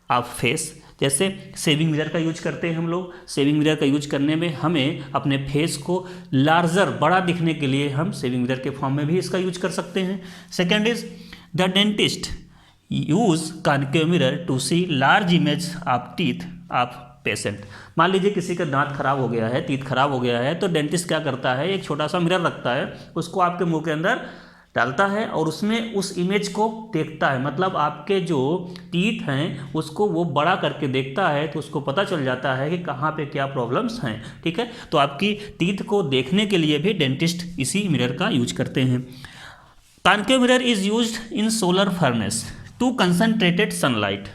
S1: of face. जैसे सेविंग मिरर का यूज करते हैं हम लोग, सेविंग मिरर का यूज करने में हमें अपने फेस को लार्जर, बड़ा दिखने के लिए हम सेविंग मिरर के फॉर्म में भी इसका यूज कर सकते हैं। Second is the dentist use concave mirror to see large image of teeth of patient. मान लीजिए किसी का दांत खराब हो गया है, टीथ खराब हो गया है, तो डेंटिस्ट क्या करता है, एक छोटा सा मिरर रखता है, उसको आपके मुंह के अंदर डालता है और उसमें उस इमेज को देखता है, मतलब आपके जो टीथ हैं उसको वो बड़ा करके देखता है, तो उसको पता चल जाता है कि कहाँ पे क्या प्रॉब्लम्स हैं। ठीक है, तो आपकी टीथ को देखने के लिए भी डेंटिस्ट इसी मिरर का यूज करते हैं। Concave mirror is used in solar furnace to concentrated sunlight.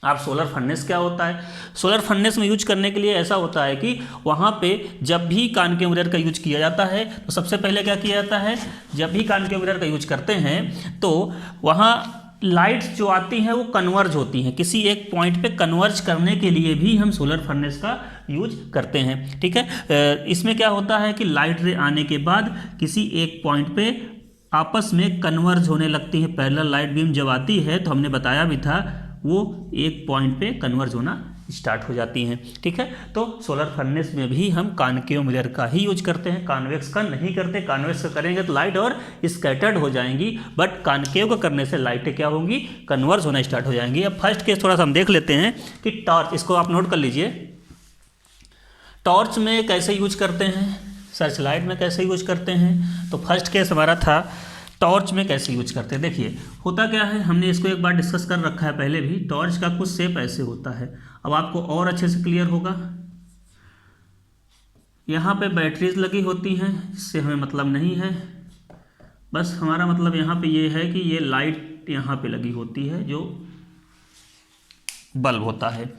S1: आप सोलर फर्नेस क्या होता है, सोलर फर्नेस में यूज करने के लिए ऐसा होता है कि वहाँ पे जब भी कॉन्केव मिरर का यूज किया जाता है तो सबसे पहले क्या किया जाता है, जब भी कॉन्केव मिरर का यूज करते हैं तो वहाँ लाइट्स जो आती हैं वो कन्वर्ज होती हैं, किसी एक पॉइंट पे कन्वर्ज करने के लिए भी हम सोलर फर्नेस का यूज करते हैं। ठीक है, इसमें क्या होता है कि लाइट रे आने के बाद किसी एक पॉइंट पे आपस में कन्वर्ज होने लगती है। पैरेलल लाइट बीम जब आती है तो हमने बताया भी था वो एक पॉइंट पे कन्वर्ज होना स्टार्ट हो जाती हैं। ठीक है, तो सोलर फर्नेस में भी हम कॉन्केव मिरर का ही यूज करते हैं, कॉन्वेक्स का नहीं करते। कॉन्वेक्स का करेंगे तो लाइट और स्कैटर्ड हो जाएंगी, बट कॉन्केव का करने से लाइटें क्या होंगी, कन्वर्ज होना स्टार्ट हो जाएंगी। अब फर्स्ट केस थोड़ा सा हम देख लेते हैं कि टॉर्च, इसको आप नोट कर लीजिए। टॉर्च में कैसे यूज करते हैं, सर्च लाइट में कैसे यूज करते हैं, तो फर्स्ट केस हमारा था टॉर्च में कैसे यूज करते हैं। देखिए होता क्या है, हमने इसको एक बार डिस्कस कर रखा है पहले भी। टॉर्च का कुछ शेप ऐसे होता है, अब आपको और अच्छे से क्लियर होगा। यहाँ पे बैटरीज लगी होती हैं, इससे हमें मतलब नहीं है, बस हमारा मतलब यहाँ पे ये है कि ये लाइट यहाँ पे लगी होती है जो बल्ब होता है।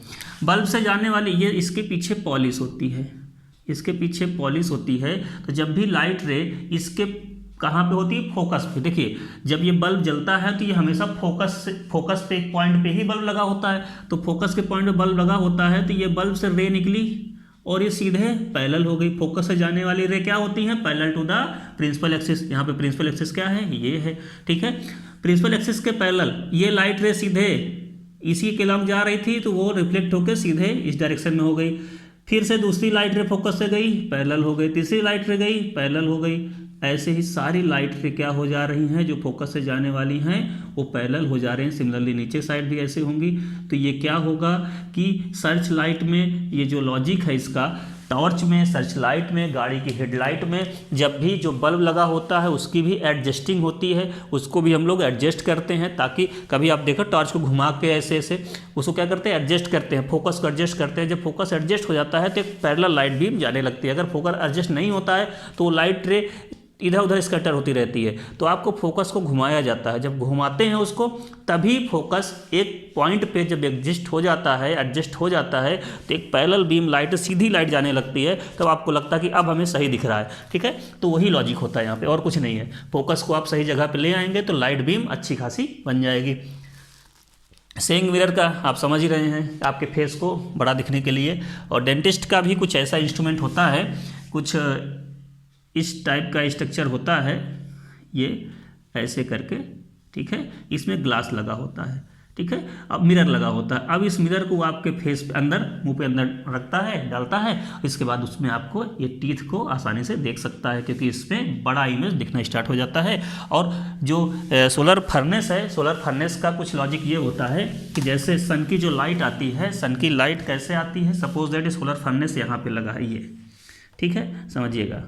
S1: बल्ब से जाने वाली ये इसके पीछे पॉलिश होती है, इसके पीछे पॉलिश होती है। तो जब भी लाइट रे इसके कहाँ पे होती है, फोकस पे। देखिए जब ये बल्ब जलता है तो ये हमेशा फोकस पे एक पॉइंट पे ही बल्ब लगा होता है, तो फोकस के पॉइंट पे बल्ब लगा होता है, तो ये बल्ब से रे निकली और ये सीधे पैरेलल हो गई। फोकस से जाने वाली रे क्या होती है, parallel to the principal axis. यहाँ पे प्रिंसिपल एक्सिस क्या है, ये है। ठीक है, प्रिंसिपल एक्सिस के पैरेलल ये लाइट रे सीधे इसी के लंब जा रही थी, तो वो रिफ्लेक्ट होकर सीधे इस डायरेक्शन में हो गई। फिर से दूसरी लाइट रे फोकस से गई, पैरेलल हो गई, तीसरी लाइट रे गई, पैरेलल हो गई। ऐसे ही सारी लाइट रे क्या हो जा रही हैं, जो फोकस से जाने वाली हैं वो पैरेलल हो जा रहे हैं। सिमिलरली नीचे साइड भी ऐसे होंगी। तो ये क्या होगा कि सर्च लाइट में ये जो लॉजिक है इसका, टॉर्च में, सर्च लाइट में, गाड़ी की हेडलाइट में, जब भी जो बल्ब लगा होता है उसकी भी एडजस्टिंग होती है, उसको भी हम लोग एडजस्ट करते हैं, ताकि कभी आप देखो टॉर्च को घुमा के ऐसे ऐसे उसको क्या करते हैं, एडजस्ट करते हैं, फोकस को एडजस्ट करते हैं। जब फोकस एडजस्ट हो जाता है तो एक पैरेलल लाइट बीम जाने लगती है। अगर फोकस एडजस्ट नहीं होता है तो वो लाइट रे इधर उधर स्कैटर होती रहती है, तो आपको फोकस को घुमाया जाता है। जब घुमाते हैं उसको तभी फोकस एक पॉइंट पे जब एडजस्ट हो जाता है तो एक पैरेलल बीम लाइट, सीधी लाइट जाने लगती है, तब आपको लगता है कि अब हमें सही दिख रहा है। ठीक है, तो वही लॉजिक होता है यहाँ पे, और कुछ नहीं है। फोकस को आप सही जगह पे ले आएंगे तो लाइट बीम अच्छी खासी बन जाएगी। सेविंग मिरर का आप समझ ही रहे हैं, आपके फेस को बड़ा दिखने के लिए। और डेंटिस्ट का भी कुछ ऐसा इंस्ट्रूमेंट होता है, कुछ इस टाइप का स्ट्रक्चर होता है, ये ऐसे करके। ठीक है, इसमें ग्लास लगा होता है। ठीक है, अब मिरर लगा होता है। अब इस मिरर को आपके फेस पे अंदर, मुंह पे अंदर रखता है, डालता है, इसके बाद उसमें आपको ये टीथ को आसानी से देख सकता है, क्योंकि इसमें बड़ा इमेज दिखना स्टार्ट हो जाता है। और जो सोलर फर्नेस है, सोलर फर्नेस का कुछ लॉजिक ये होता है कि जैसे सन की जो लाइट आती है, सन की लाइट कैसे आती है, सपोज दैट सोलर फर्नेस यहाँ पे लगा है ये। ठीक है, समझिएगा,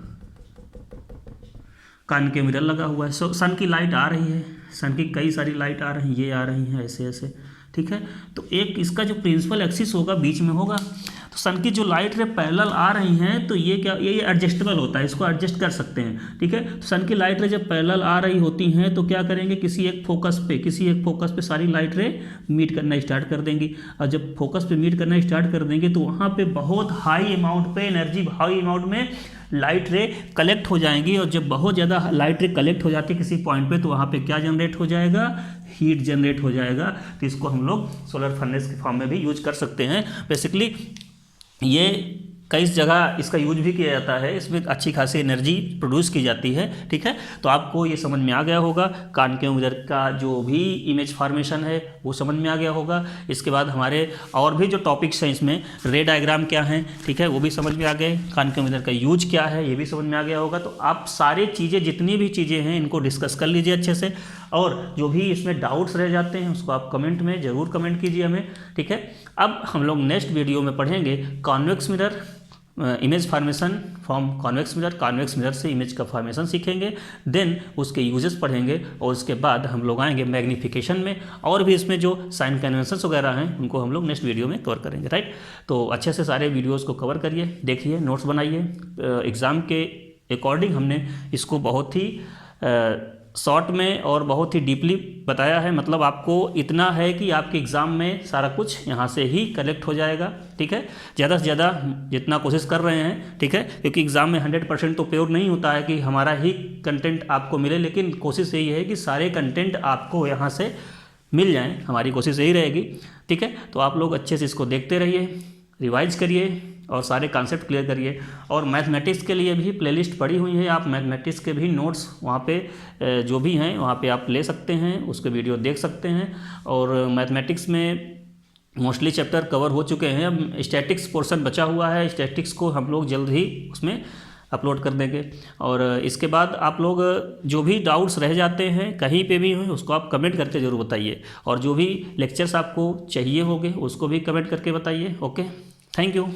S1: कॉन्केव मिरर लगा हुआ है, सन की लाइट आ रही है, सन की कई सारी लाइट आ रही हैं, ये आ रही हैं ऐसे ऐसे। ठीक है, तो एक इसका जो प्रिंसिपल एक्सिस होगा बीच में होगा, तो तो सन की जो लाइट रे पैरेलल आ रही हैं तो ये क्या, ये एडजस्टेबल होता है, इसको एडजस्ट कर सकते हैं, ठीक है। तो सन की लाइट रे जब पैरेलल आ रही होती हैं तो क्या करेंगे, किसी एक फोकस पे सारी लाइट रे मीट करना स्टार्ट कर देंगी। और जब फोकस पे मीट करना स्टार्ट कर देंगे तो वहाँ पे बहुत हाई अमाउंट पे एनर्जी, हाई अमाउंट में लाइट रे कलेक्ट हो जाएंगी। और जब बहुत ज़्यादा लाइट रे कलेक्ट हो जाती है किसी पॉइंट पे तो वहाँ पे क्या जनरेट हो जाएगा, हीट जनरेट हो जाएगा। तो इसको हम लोग सोलर फर्नेस के फॉर्म में भी यूज कर सकते हैं। बेसिकली ये कई जगह इसका यूज भी किया जाता है, इसमें अच्छी खासी एनर्जी प्रोड्यूस की जाती है, ठीक है। तो आपको ये समझ में आ गया होगा, कॉनकेव मिरर का जो भी इमेज फॉर्मेशन है वो समझ में आ गया होगा। इसके बाद हमारे और भी जो टॉपिक्स हैं इसमें, रे डायग्राम क्या है, ठीक है, वो भी समझ में आ गए, कॉनकेव मिरर का यूज क्या है ये भी समझ में आ गया होगा। तो आप सारी चीज़ें, जितनी भी चीज़ें हैं इनको डिस्कस कर लीजिए अच्छे से, और जो भी इसमें डाउट्स रह जाते हैं उसको आप कमेंट में ज़रूर कमेंट कीजिए हमें, ठीक है। अब हम लोग नेक्स्ट वीडियो में पढ़ेंगे convex mirror, image formation from convex mirror से इमेज का फॉर्मेशन सीखेंगे, देन उसके यूजेस पढ़ेंगे, और उसके बाद हम लोग आएंगे मैग्नीफिकेशन में, और भी इसमें जो साइन कन्वेंशंस वगैरह हैं उनको हम लोग नेक्स्ट वीडियो में कवर करेंगे, राइट। तो अच्छे से सारे वीडियोस को कवर करिए, देखिए, नोट्स बनाइए। एग्ज़ाम के अकॉर्डिंग हमने इसको बहुत ही शॉर्ट में और बहुत ही डीपली बताया है, मतलब आपको इतना है कि आपके एग्ज़ाम में सारा कुछ यहाँ से ही कलेक्ट हो जाएगा, ठीक है। ज़्यादा से ज़्यादा जितना कोशिश कर रहे हैं, ठीक है, क्योंकि एग्ज़ाम में 100% तो प्योर नहीं होता है कि हमारा ही कंटेंट आपको मिले, लेकिन कोशिश यही है कि सारे कंटेंट आपको यहाँ से मिल जाएँ, हमारी कोशिश यही रहेगी, ठीक है। तो आप लोग अच्छे से इसको देखते रहिए, रिवाइज करिए और सारे कॉन्सेप्ट क्लियर करिए। और मैथमेटिक्स के लिए भी प्लेलिस्ट पड़ी हुई है, आप मैथमेटिक्स के भी नोट्स वहाँ पे जो भी हैं वहाँ पे आप ले सकते हैं, उसके वीडियो देख सकते हैं। और मैथमेटिक्स में मोस्टली चैप्टर कवर हो चुके हैं, अब स्टैटिक्स पोर्शन बचा हुआ है, स्टैटिक्स को हम लोग जल्द ही उसमें अपलोड कर देंगे। और इसके बाद आप लोग जो भी डाउट्स रह जाते हैं कहीं पे भी हो उसको आप कमेंट करके ज़रूर बताइए, और जो भी लेक्चर्स आपको चाहिए होंगे उसको भी कमेंट करके बताइए। Okay, thank you.